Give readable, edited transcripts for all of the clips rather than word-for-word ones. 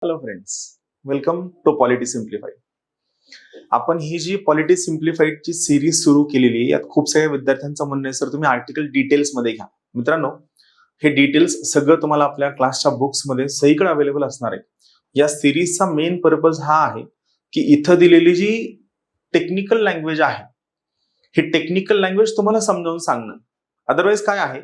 Hello friends, welcome to polity simplified. आपण ही जी polity सिम्प्लिफाईडची series सुरू केलेली आहे, यात खूप साऱ्या विद्यार्थ्यांचं म्हणणं आहे, सर तुम्ही आर्टिकल डिटेल्स मध्ये घ्या. मित्रांनो, हे डिटेल्स सगळं तुम्हाला आपल्या क्लासच्या बुक्समध्ये सगळीकडे अवेलेबल असणार आहे. या सिरीजचा मेन पर्पज हा आहे की इथं दिलेली जी टेक्निकल लँग्वेज आहे, ही टेक्निकल लँग्वेज तुम्हाला समजावून सांगणं. अदरवाईज काय आहे,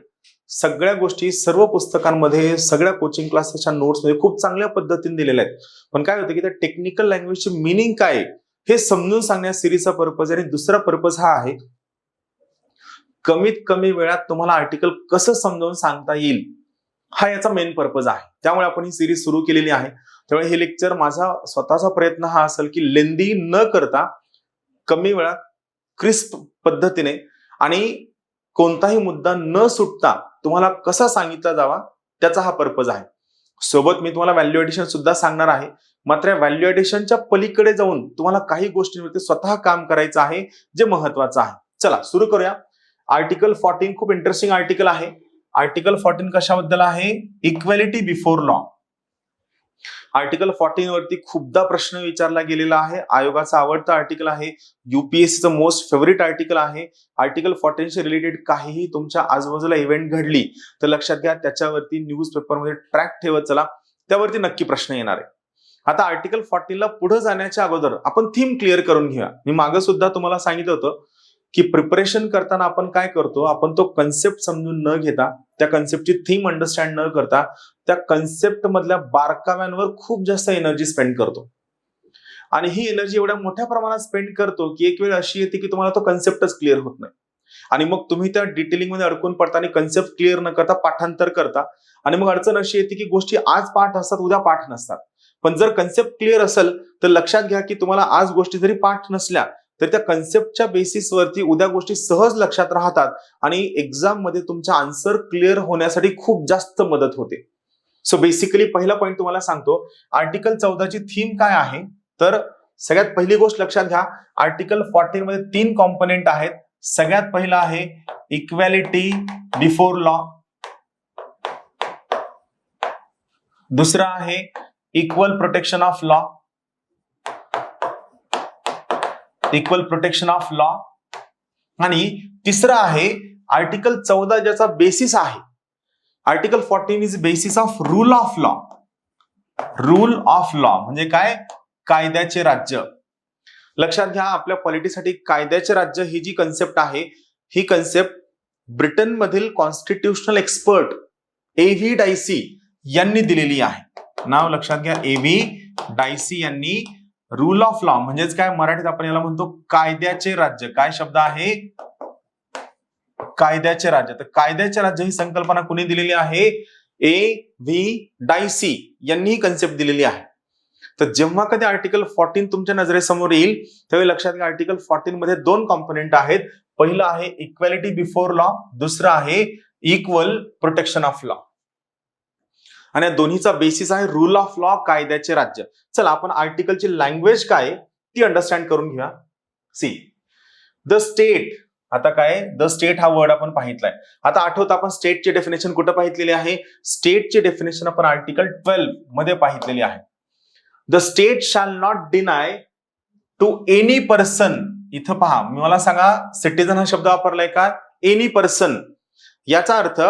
सगळ्या गोष्टी सर्व पुस्तकांमध्ये, सगळ्या कोचिंग क्लासेसच्या नोट्समध्ये खूप चांगल्या पद्धतीने दिलेल्या आहेत. पण काय होतं की त्या टेक्निकल लँग्वेजची मिनिंग काय आहे हे समजून सांगण्यास सिरीजचा पर्पज आहे. आणि दुसरा पर्पज हा आहे, कमीत कमी वेळात तुम्हाला आर्टिकल कसं समजावून सांगता येईल, हा याचा मेन पर्पज आहे. त्यामुळे आपण ही सिरीज सुरू केलेली आहे. त्यामुळे हे लेक्चर माझा स्वतःचा प्रयत्न हा असेल की लेंदी न करता कमी वेळात क्रिस्प पद्धतीने आणि कोणताही मुद्दा न सुटता तुम्हाला कसा सांगितला जावा, त्याचा हा पर्पज आहे. सोबत मी तुम्हाला व्हॅल्यू एडिशन सुद्धा सांगणार आहे. मात्र व्हॅल्यू एडिशनच्या पलीकडे जाऊन तुम्हाला काही गोष्टींवरती स्वतः काम करायचं आहे, जे महत्वाचं आहे. चला सुरू करूया. आर्टिकल 14 खूप इंटरेस्टिंग आर्टिकल आहे. आर्टिकल 14 कशाबद्दल आहे? Equality before law. आर्टिकल 14 वरती खूपदा प्रश्न विचारला गेलेला आहे. आयोगाचा आवडता आर्टिकल आहे. युपीएससीचं मोस्ट फेवरेट आर्टिकल आहे. आर्टिकल 14 शी रिलेटेड काहीही तुमच्या आजूबाजूला इव्हेंट घडली तर लक्षात घ्या, त्याच्यावरती न्यूज पेपरमध्ये ट्रॅक ठेवत चला, त्यावरती नक्की प्रश्न येणार आहे. आता आर्टिकल 14 ला पुढे जाण्याच्या अगोदर आपण थीम क्लिअर करून घेऊया. मी मागे सुद्धा तुम्हाला सांगितलं होतं की प्रिपरेशन करताना आपण काय करतो, आपण तो कन्सेप्ट समजून न घेता, त्या कन्सेप्टची थीम अंडरस्टँड न करता, त्या कन्सेप्ट मधल्या बारकाव्यांवर खूप जास्त एनर्जी स्पेंड करतो. आणि ही एनर्जी एवढ्या मोठ्या प्रमाणात स्पेंड करतो की एक वेळ अशी येते की तुम्हाला तो कन्सेप्टच क्लिअर होत नाही. आणि मग तुम्ही त्या डिटेलिंग मध्ये अडकून पडता आणि कन्सेप्ट क्लिअर न करता पाठांतर करता. आणि मग अडचण अशी येते की गोष्टी आज पाठ असतात, उद्या पाठ नसतात. पण जर कन्सेप्ट क्लिअर असेल तर लक्षात घ्या की तुम्हाला आज गोष्टी जरी पाठ नसल्या तर त्या कन्सेप्टच्या बेसिसवरती उद्या गोष्टी सहज लक्षात राहतात आणि एक्झाम मध्ये तुमचा आन्सर क्लिअर होण्यासाठी खूप जास्त मदत होते. सो बेसिकली पहिला पॉईंट तुम्हाला सांगतो, आर्टिकल 14 ची थीम काय आहे. तर सगळ्यात पहिली गोष्ट लक्षात घ्या, आर्टिकल 14 मध्ये 3 कॉम्पोनेंट आहेत. सगळ्यात पहिला आहे इक्वॅलिटी बिफोर लॉ, दुसरा आहे equal protection of law, equal protection of law, आणि तिसरा आहे आर्टिकल 14 ज्याचा बेसिस आहे. Article 14 is basis of rule of law. Rule of law म्हणजे काय? कायद्याचे राज्य. लक्षात घ्या, आपल्या पॉलिटीसाठी कायद्याचे राज्य ही जी कन्सेप्ट आहे, ही कन्सेप्ट ब्रिटन मधील कॉन्स्टिट्यूशनल एक्सपर्ट एव्ही डायसी यांनी दिलेली आहे. नाव लक्षात घ्या, एव्ही डायसी यांनी रूल ऑफ लॉ म्हणजेच काय, मराठीत आपण याला म्हणतो कायद्याचे राज्य. काय शब्द आहे? कायद्याचे राज्य. तर कायद्याचे राज्य ही संकल्पना कुणी दिलेली आहे? एव्ही डायसी यांनी ही कन्सेप्ट दिलेली आहे. तर जेव्हा कधी आर्टिकल 14 तुमच्या नजरेसमोर येईल त्यावेळी लक्षात घ्या, आर्टिकल 14 मध्ये 2 कॉम्पोनेंट आहेत. पहिलं आहे इक्वॅलिटी बिफोर लॉ, दुसरं आहे इक्वल प्रोटेक्शन ऑफ लॉ. आणि या दोन्हीचा बेसिस आहे रूल ऑफ लॉ, कायद्याचे राज्य. चला आपण आर्टिकलची लँग्वेज काय ती अंडरस्टँड करून घेऊया. See the state. आता काय, द स्टेट हा वर्ड आपण पाहितलाय. आता आठवत आपण स्टेटची डेफिनेशन कुठं पाहितलेली आहे? स्टेटची डेफिनेशन आपण आर्टिकल 12 मध्ये पाहितलेली आहे. The state shall not deny to any person. इथं पहा, मला सांगा सिटीजन हा शब्द वापरलाय का? Any person. याचा अर्थ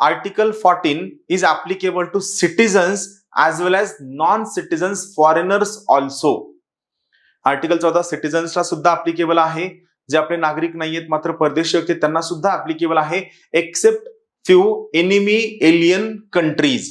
article 14 is applicable to citizens as well as non citizens foreigners also. Article 14 सिटीजन्सला सुद्धा ऍप्लिकेबल आहे, जे आपले नागरिक नाहीयेत मात्र परदेशी व्यक्ती त्यांना सुद्धा ऍप्लिकेबल आहे, except few enemy alien countries.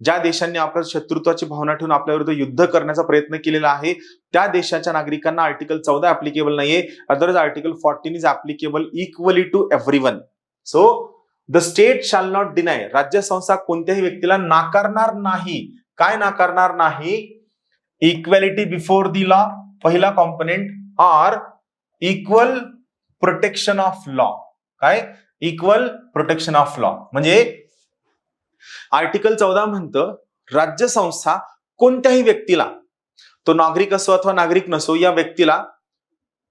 ज्या देशांनी आपल्या शत्रुत्वाची भावना ठेवून आपल्या विरुद्ध युद्ध करण्याचा प्रयत्न केलेला आहे त्या देशाच्या नागरिकांना आर्टिकल 14 ऍप्लिकेबल नाहीये. Otherwise article 14 is applicable equally to everyone. So the state shall not deny. राज्य संस्था कोणत्याही व्यक्तीला नाकारणार नाही. काय नाकारणार नाही? इक्वॅलिटी बिफोर द लॉ पहिला component, or equal protection of law. काय? इक्वल प्रोटेक्शन ऑफ लॉ म्हणजे आर्टिकल 14 म्हणतं राज्य संस्था कोणत्याही व्यक्तीला, तो नागरिक असो अथवा नागरिक नसो, या व्यक्तीला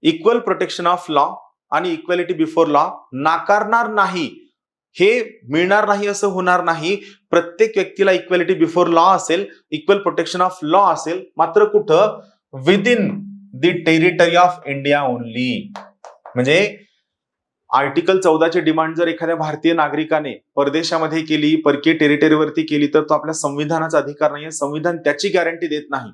इक्वल प्रोटेक्शन ऑफ लॉ आणि इक्वॅलिटी बिफोर लॉ नाकारणार नाही. हे मिळणार नाही असं होणार नाही. प्रत्येक व्यक्तीला इक्वॅलिटी बिफोर लॉ असेल, इक्वल प्रोटेक्शन ऑफ लॉ असेल, मात्र कुठं within the territory of India only. म्हणजे आर्टिकल 14ची डिमांड जर एखाद्या भारतीय नागरिकाने परदेशामध्ये केली, परकीय टेरिटरीवरती केली, तर तो आपल्या संविधानाचा अधिकार नाहीये. संविधान त्याची गॅरंटी देत नाही.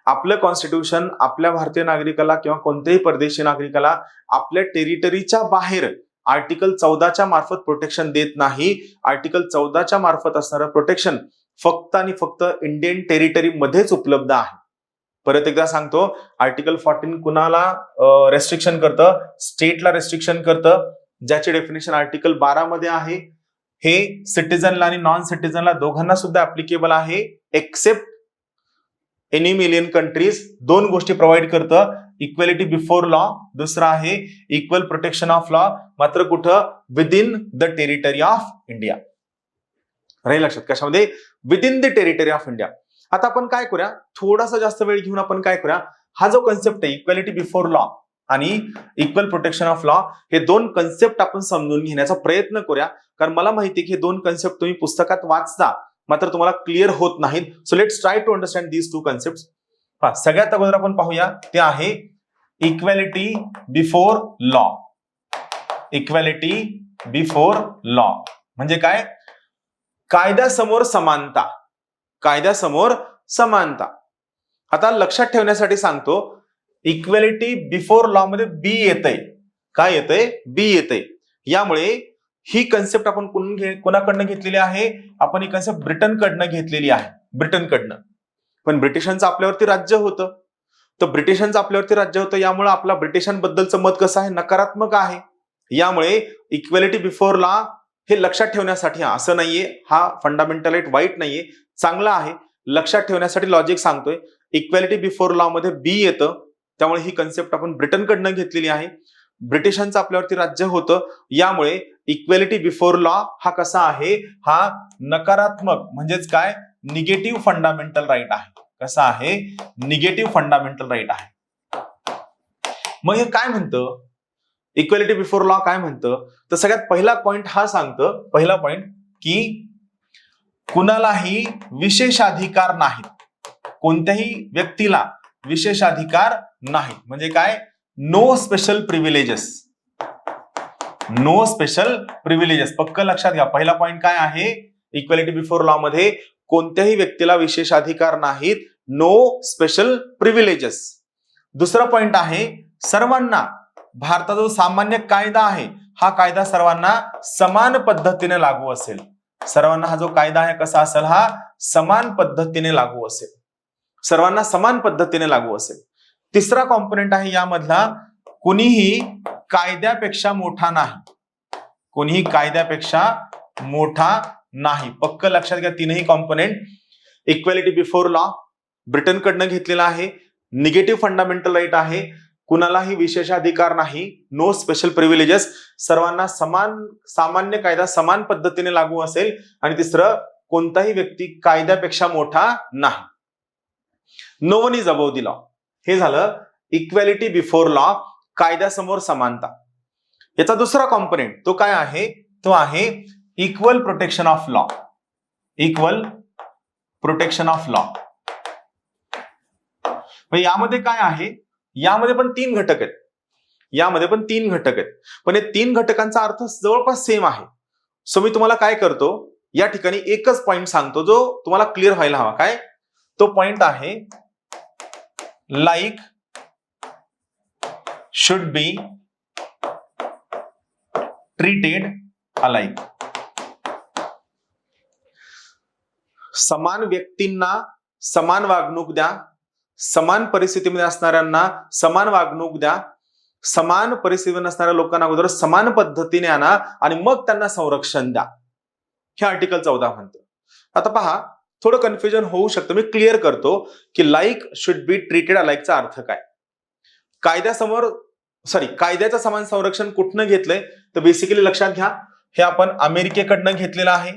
आपलं कॉन्स्टिट्यूशन आपल्या भारतीय नागरिकाला किंवा कोणत्याही परदेशी नागरिकाला आपल्या टेरिटरीच्या बाहेर आर्टिकल 14च्या मार्फत प्रोटेक्शन देत नाही. आर्टिकल 14च्या मार्फत असणारं प्रोटेक्शन फक्त आणि फक्त इंडियन टेरिटरी मध्येच उपलब्ध आहे. परत एकदा सांगतो, आर्टिकल 14 कुणाला रेस्ट्रिक्शन करतं? स्टेटला रेस्ट्रिक्शन करतं, ज्याची डेफिनेशन आर्टिकल 12 मध्ये आहे. हे सिटीजनला आणि नॉन सिटीजनला दोघांना सुद्धा ऍप्लिकेबल आहे, एक्सेप्ट एनी मिलियन कंट्रीज. दोन गोष्टी प्रोव्हाइड करतं, इक्वॅलिटी बिफोर लॉ, दुसरा आहे इक्वल प्रोटेक्शन ऑफ लॉ, मात्र कुठं? Within the territory of India. राहील लक्षात, कशामध्ये? Within the territory of India. आता आपण काय करूया, थोडासा जास्त वेळ घेऊन आपण काय करूया, हा जो कन्सेप्ट आहे इक्वॅलिटी बिफोर लॉ आणि इक्वल प्रोटेक्शन ऑफ लॉ, हे दोन कन्सेप्ट आपण समजून घेण्याचा प्रयत्न करूया. कारण मला माहिती आहे की हे दोन कन्सेप्ट तुम्ही पुस्तकात वाचता, मात्र तुम्हाला क्लिअर होत नाहीत. So let's try to understand these two concept. सगळ्यात अगोदर आपण पाहूया, ते आहे equality before law. Equality before law म्हणजे काय? कायद्यासमोर समानता. कायद्यासमोर समानता. आता लक्षात ठेवण्यासाठी सांगतो, इक्वॅलिटी बिफोर लॉ मध्ये बी येतंय. काय येतंय? बी येतंय. यामुळे ही कन्सेप्ट आपण कोणाकडनं घेतलेली आहे? आपण ही कन्सेप्ट ब्रिटनकडनं घेतलेली आहे. ब्रिटनकडनं. पण ब्रिटिशांचं आपल्यावरती राज्य होतं, तर ब्रिटिशांचं आपल्यावरती राज्य होतं, यामुळे आपला ब्रिटिशांबद्दलचं मत कसं आहे? नकारात्मक आहे. यामुळे इक्वॅलिटी बिफोर लॉ हे लक्षात ठेवण्यासाठी, असं नाहीये हा फंडामेंटल राईट वाईट नाहीये, चांगला आहे. लक्षात ठेवण्यासाठी लॉजिक सांगतोय, इक्वॅलिटी बिफोर लॉ मध्ये बी येतं, त्यामुळे ही कन्सेप्ट आपण ब्रिटनकडनं घेतलेली आहे. ब्रिटिशांचं आपल्यावरती राज्य होतं, यामुळे इक्वॅलिटी बिफोर लॉ हा कसा आहे? हा नकारात्मक म्हणजेच काय? निगेटिव्ह फंडामेंटल राईट आहे. कसा आहे? निगेटिव्ह फंडामेंटल राईट आहे. मग हे काय म्हणतं? इक्वॅलिटी बिफोर लॉ काय म्हणतं? तर सगळ्यात पहिला पॉइंट हा सांगतं, पहिला पॉइंट की कुणालाही विशेषाधिकार नाहीत. कोणत्याही व्यक्तीला विशेषाधिकार नाहीत. म्हणजे काय? No special privileges. No special privileges. पक्क लक्षात घ्या, पहिला पॉइंट काय आहे? इक्वॅलिटी बिफोर लॉ मध्ये कोणत्याही व्यक्तीला विशेषाधिकार नाहीत, नो स्पेशल प्रिव्हिलेजेस. दुसरा पॉइंट आहे, सर्वांना भारताचा जो सामान्य कायदा आहे, हा कायदा सर्वांना समान पद्धतीने लागू असेल. सर्वांना हा जो कायदा आहे कसा असेल? हा समान पद्धतीने लागू असेल. सर्वांना समान पद्धतीने लागू असेल. तिसरा कॉम्पोनेंट आहे यामधला, कुणीही कायद्यापेक्षा मोठा नाही. कोणीही कायद्यापेक्षा मोठा नाही. पक्क लक्षात घ्या, तीनही कॉम्पोनेंट. इक्वॅलिटी बिफोर लॉ ब्रिटनकडनं घेतलेला आहे, निगेटिव्ह फंडामेंटल राईट आहे, कुणालाही विशेषाधिकार नाही, नो स्पेशल प्रिव्हिलेजेस, सर्वांना सामान्य कायदा समान पद्धतीने लागू असेल, आणि तिसरं, कोणताही व्यक्ती कायद्यापेक्षा मोठा नाही. No one is above the law. हे झालं इक्वॅलिटी बिफोर लॉ, कायद्यासमोर समानता. याचा दुसरा कॉम्पोनेंट तो काय आहे? तो आहे equal protection of law. Equal protection of law. यामध्ये काय आहे? यामध्ये पण तीन घटक आहेत. यामध्ये पण तीन घटक आहेत, पण हे तीन घटकांचा अर्थ जवळपास सेम आहे. सो मी तुम्हाला काय करतो, या ठिकाणी एकच पॉइंट सांगतो जो तुम्हाला क्लिअर व्हायला हवा. काय तो पॉइंट आहे? Like should be treated alike. समान व्यक्तींना समान वागणूक द्या, समान परिस्थितीमध्ये असणाऱ्यांना समान वागणूक द्या, समान परिस्थितीमध्ये नसणाऱ्या लोकांना अगोदर समान पद्धतीने आणा आणि मग त्यांना संरक्षण द्या. हे आर्टिकल 14 म्हणतं. आता पहा, थोडं कन्फ्युजन होऊ शकतं, मी क्लिअर करतो की लाईक शुड बी ट्रीटेड अलाइकचा अर्थ काय. कायद्याचं समान संरक्षण कुठनं घेतलंय? तर बेसिकली लक्षात घ्या, हे आपण अमेरिकेकडनं घेतलेलं आहे,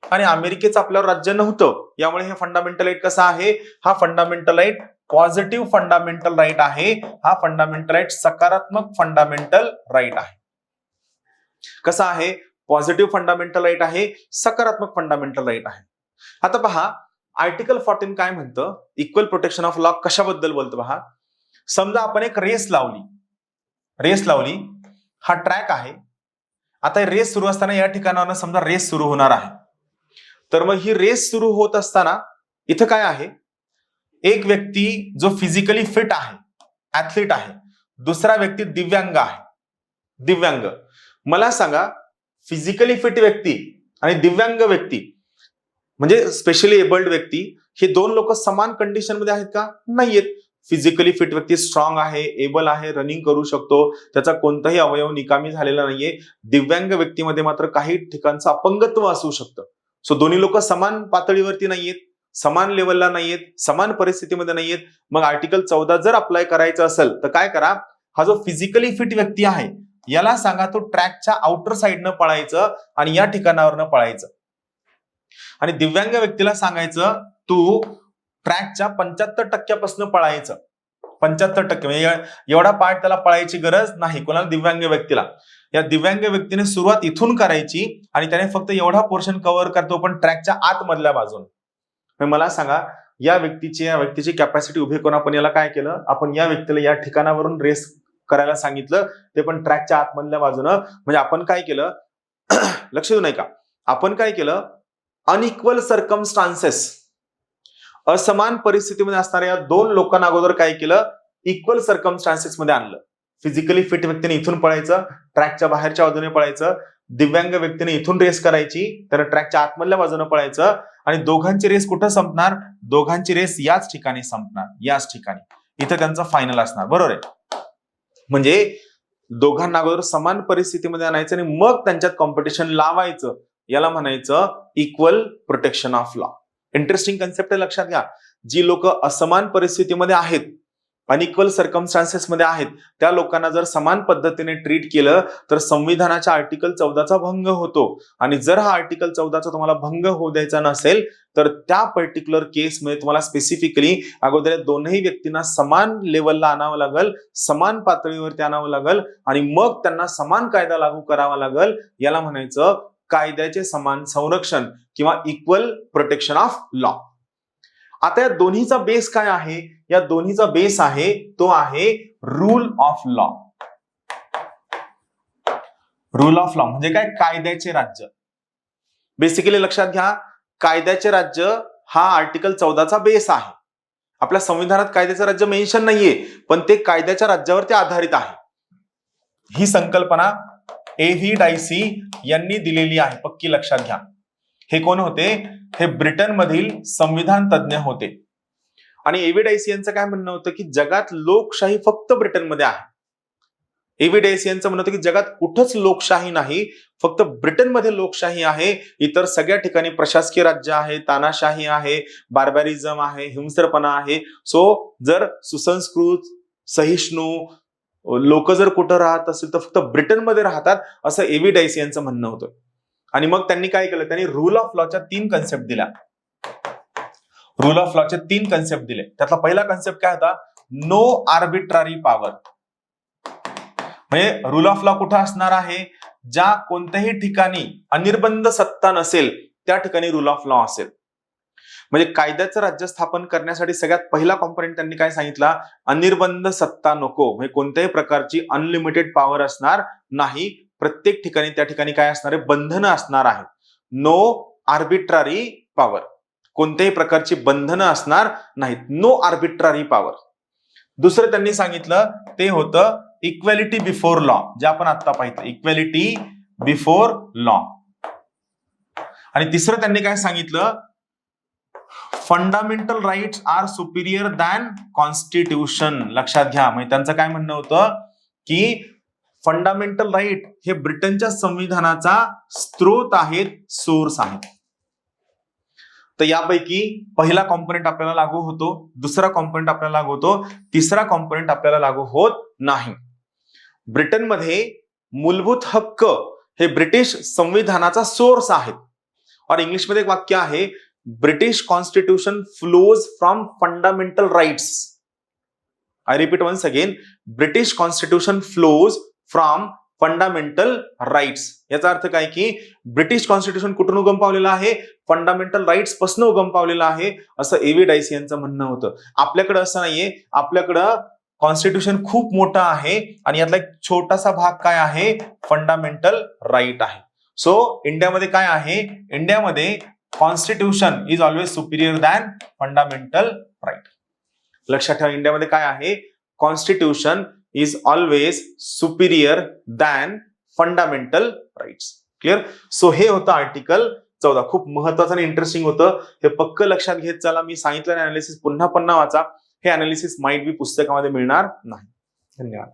आणि अमेरिकेचं आपल्यावर राज्य नव्हतं, यामुळे हे फंडामेंटल राईट कसा आहे? हा fundamental right positive fundamental right आहे. हा फंडामेंटल राईट सकारात्मक फंडामेंटल राईट आहे. कसा आहे? पॉझिटिव्ह फंडामेंटल राईट आहे, सकारात्मक फंडामेंटल राईट आहे. आता पहा आर्टिकल 14 काय म्हणतं, इक्वल प्रोटेक्शन ऑफ लॉ कशाबद्दल बोलतो पहा. समजा आपण एक रेस लावली, हा ट्रॅक आहे. आता रेस सुरू असताना या ठिकाणावर समजा रेस सुरू होणार आहे. तर मग ही रेस सुरू होत असताना इथं काय आहे, एक व्यक्ती जो फिजिकली फिट आहे, ऍथलीट आहे, दुसरा व्यक्ती दिव्यांग आहे. दिव्यांग, मला सांगा फिजिकली फिट व्यक्ती आणि दिव्यांग व्यक्ती म्हणजे स्पेशली एबल्ड व्यक्ती, हे दोन लोक समान कंडिशन मध्ये आहेत का? नाहीयेत. फिजिकली फिट व्यक्ती स्ट्रॉंग आहे, एबल आहे, रनिंग करू शकतो, त्याचा कोणताही अवयव निकामी झालेला नाहीये. दिव्यांग व्यक्तीमध्ये मात्र काही ठिकाणचं अपंगत्व असू शकतं. सो दोन्ही लोक समान पातळीवरती नाहीयेत, समान लेवलला नाहीयेत, समान परिस्थितीमध्ये नाहीयेत. मग आर्टिकल 14 जर अप्लाय करायचं असेल तर काय करा, हा जो फिजिकली फिट व्यक्ती आहे याला सांगा तो ट्रॅकच्या आउटर साइडनं पळायचं आणि या ठिकाणावरनं पळायचं. आणि दिव्यांग व्यक्तीला सांगायचं तू ट्रॅकच्या 75% पळायचं. 75% म्हणजे एवढा पार्ट त्याला पळायची गरज नाही. कोणाला? दिव्यांग व्यक्तीला. या दिव्यांग व्यक्तीने सुरुवात इथून करायची आणि त्याने फक्त एवढा पोर्शन कव्हर करतो पण ट्रॅकच्या आतमधल्या बाजूने. मला सांगा या व्यक्तीची कॅपॅसिटी उभी करून आपण याला काय केलं, आपण या व्यक्तीला या ठिकाणावरून रेस करायला सांगितलं, ते पण ट्रॅकच्या आतमधल्या बाजूनं. म्हणजे आपण काय केलं लक्ष देऊ नाही का, आपण काय केलं, अनइक्वल सर्कमस्टान्सेस, असमान परिस्थितीमध्ये असणाऱ्या या दोन लोकांना अगोदर काय केलं, इक्वल सर्कमस्टान्सेस मध्ये आणलं. फिजिकली फिट व्यक्तीने इथून पळायचं, ट्रॅकच्या बाहेरच्या बाजूने पळायचं. दिव्यांग व्यक्तीने इथून रेस करायची, तर ट्रॅकच्या आतमधल्या बाजूने पळायचं. आणि दोघांची रेस कुठं संपणार? दोघांची रेस याच ठिकाणी संपणार, याच ठिकाणी. इथं त्यांचं फायनल असणार. बरोबर आहे. म्हणजे दोघांना अगोदर समान परिस्थितीमध्ये आणायचं आणि मग त्यांच्यात कॉम्पिटिशन लावायचं. याला म्हणायचं equal protection of law. Interesting concept आहे, लक्षात घ्या. जी लोक असमान परिस्थितीमध्ये आहेत, अनइक्वल सर्कमस्टान्सेस मध्ये आहेत, त्या लोकांना जर समान पद्धतीने ट्रीट केलं तर संविधानाच्या आर्टिकल 14चा भंग होतो. आणि जर हा आर्टिकल 14चा तुम्हाला भंग होऊ द्यायचा नसेल तर त्या पर्टिक्युलर केसमध्ये तुम्हाला स्पेसिफिकली अगोदर दोनही व्यक्तींना समान लेवलला आणावं लागेल, समान पातळीवरती आणावं लागेल आणि मग त्यांना समान कायदा लागू करावा लागेल. याला म्हणायचं कायद्याचे समान संरक्षण किंवा इक्वल प्रोटेक्शन ऑफ लॉ. आता या दोन्हीचा बेस काय आहे? या दोन्हीचा बेस आहे तो आहे rule of law. Rule of law म्हणजे काय? कायद्याचे राज्य. बेसिकली लक्षात घ्या, कायद्याचे राज्य हा आर्टिकल 14चा बेस आहे. आपल्या संविधानात कायद्याचं राज्य मेन्शन नाहीये, पण ते कायद्याच्या राज्यावरती आधारित आहे. ही संकल्पना A.V. डायसी यांनी दिलेली आहे, पक्की लक्षात घ्या. हे कोण होते? हे ब्रिटन मधील संविधान तज्ञ होते. आणि A.V. डायसी यांचं काय म्हणणं होतं की जगात लोकशाही फक्त ब्रिटनमध्ये आहे. A.V. डायसी यांचं म्हणणं होतं की जगात कुठंच लोकशाही नाही, फक्त ब्रिटनमध्ये लोकशाही आहे. इतर सगळ्या ठिकाणी प्रशासकीय राज्य आहे, तानाशाही आहे, बार्बॅरिझम आहे, हिंसरपणा आहे. सो जर सुसंस्कृत, सहिष्णू लोक जर कुठं राहत असेल तर फक्त ब्रिटनमध्ये राहतात, असं A.V. डायसी यांचं म्हणणं होतं. आणि मग त्यांनी काय केलं, त्यांनी रूल ऑफ लॉच्या 3 कन्सेप्ट दिल्या. रूल ऑफ लॉचे 3 कन्सेप्ट दिले. त्यातला पहिला कन्सेप्ट काय होता? No arbitrary power. म्हणजे रूल ऑफ लॉ कुठं असणार आहे? ज्या कोणत्याही ठिकाणी अनिर्बंध सत्ता नसेल त्या ठिकाणी रूल ऑफ लॉ असेल. म्हणजे कायद्याचं राज्य स्थापन करण्यासाठी सगळ्यात पहिला कॉम्पोनेंट त्यांनी काय सांगितला? अनिर्बंध सत्ता नको. म्हणजे कोणत्याही प्रकारची अनलिमिटेड पॉवर असणार नाही. प्रत्येक ठिकाणी त्या ठिकाणी काय असणार आहे? बंधनं असणार आहेत. No arbitrary power. कोणत्याही प्रकारची बंधनं असणार नाहीत. No arbitrary power. दुसरं त्यांनी सांगितलं ते होतं इक्वॅलिटी बिफोर लॉ, जे आपण आता पाहिलं, इक्वॅलिटी बिफोर लॉ. आणि तिसरं त्यांनी काय सांगितलं? Fundamental rights are superior than constitution. लक्षात घ्या. म्हणजे त्यांचं काय म्हणणं होतं की फंडामेंटल राईट हे ब्रिटनच्या संविधानाचा स्त्रोत आहेत, सोर्स आहेत. तर यापैकी पहिला कॉम्पोनेंट आपल्याला लागू होतो, दुसरा कॉम्पोनेंट आपल्याला लागू होतो, तिसरा कॉम्पोनेंट आपल्याला लागू होत नाही. ब्रिटनमध्ये मूलभूत हक्क हे ब्रिटिश संविधानाचा सोर्स आहेत. और इंग्लिश मध्ये एक वाक्य आहे, British constitution flows from fundamental rights. I repeat once again, British constitution flows from fundamental rights. याचा अर्थ काय की ब्रिटिश कॉन्स्टिट्यूशन कुठून उगम पावलेलं आहे? फंडामेंटल राईट्स पासून उगम पावलेलं आहे, असं एव्ही डायस यांचं म्हणणं होतं. आपल्याकडे असं नाहीये, आपल्याकडं कॉन्स्टिट्यूशन खूप मोठं आहे आणि यातला एक छोटासा भाग काय आहे? फंडामेंटल राईट आहे. सो इंडियामध्ये काय आहे? इंडियामध्ये constitution is always superior than fundamental right. लक्षात ठेवा, इंडियामध्ये काय आहे? Constitution is always superior than fundamental rights. Clear? So हे होतं आर्टिकल 14. खूप महत्वाचं आणि इंटरेस्टिंग होतं. हे पक्क लक्षात घेत चला. मी सांगितलं अनालिसिस पुन्हा पुन्हा वाचा. हे अनालिसिस माइट बी पुस्तकामध्ये मिळणार नाही. धन्यवाद.